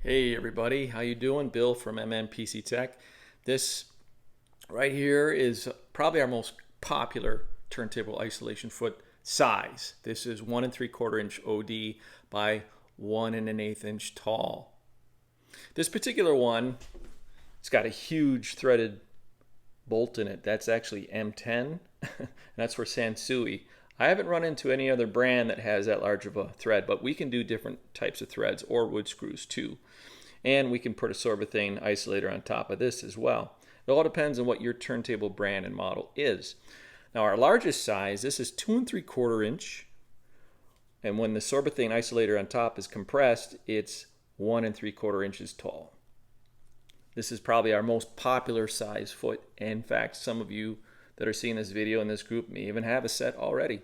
Hey everybody, how you doing? Bill from Mnpctech. This right here is probably our most popular turntable isolation foot size. This is 1 3/4 inch OD by 1 1/8 inch tall. This particular one, it's got a huge threaded bolt in it. That's actually M10. That's for Sansui. I haven't run into any other brand that has that large of a thread, but we can do different types of threads or wood screws too. And we can put a sorbethane isolator on top of this as well. It all depends on what your turntable brand and model is. Now our largest size, this is 2 3/4 inch. And when the sorbethane isolator on top is compressed, it's 1 3/4 inches tall. This is probably our most popular size foot. In fact, some of you that are seeing this video in this group may even have a set already.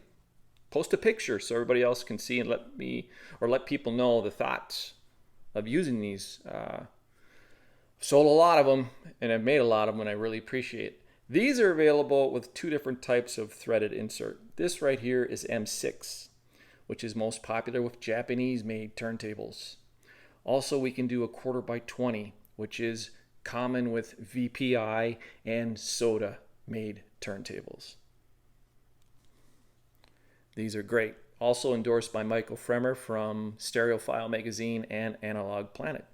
Post a picture so everybody else can see and let people know the thoughts of using these. Sold a lot of them and I've made a lot of them and I really appreciate it. These are available with two different types of threaded insert. This right here is M6, which is most popular with Japanese made turntables. Also we can do a 1/4x20, which is common with VPI and Soda made turntables. These are great. Also endorsed by Michael Fremer from Audiophile magazine and Analog Planet.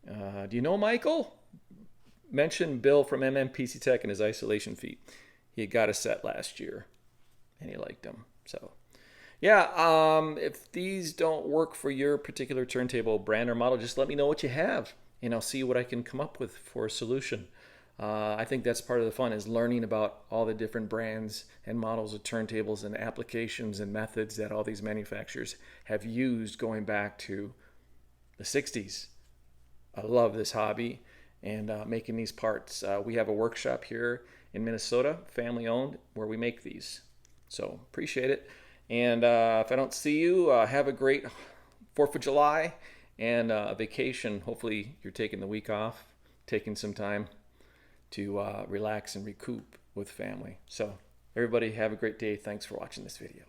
Do you know Michael? Mention Bill from Mnpctech and his isolation feet. He got a set last year and he liked them. So yeah, if these don't work for your particular turntable brand or model, just let me know what you have and I'll see what I can come up with for a solution. I think that's part of the fun, is learning about all the different brands and models of turntables and applications and methods that all these manufacturers have used going back to the 60s. I love this hobby and making these parts. We have a workshop here in Minnesota, family owned, where we make these. So appreciate it. And if I don't see you, have a great 4th of July and a vacation. Hopefully you're taking the week off, taking some time to relax and recoup with family. So everybody have a great day. Thanks for watching this video.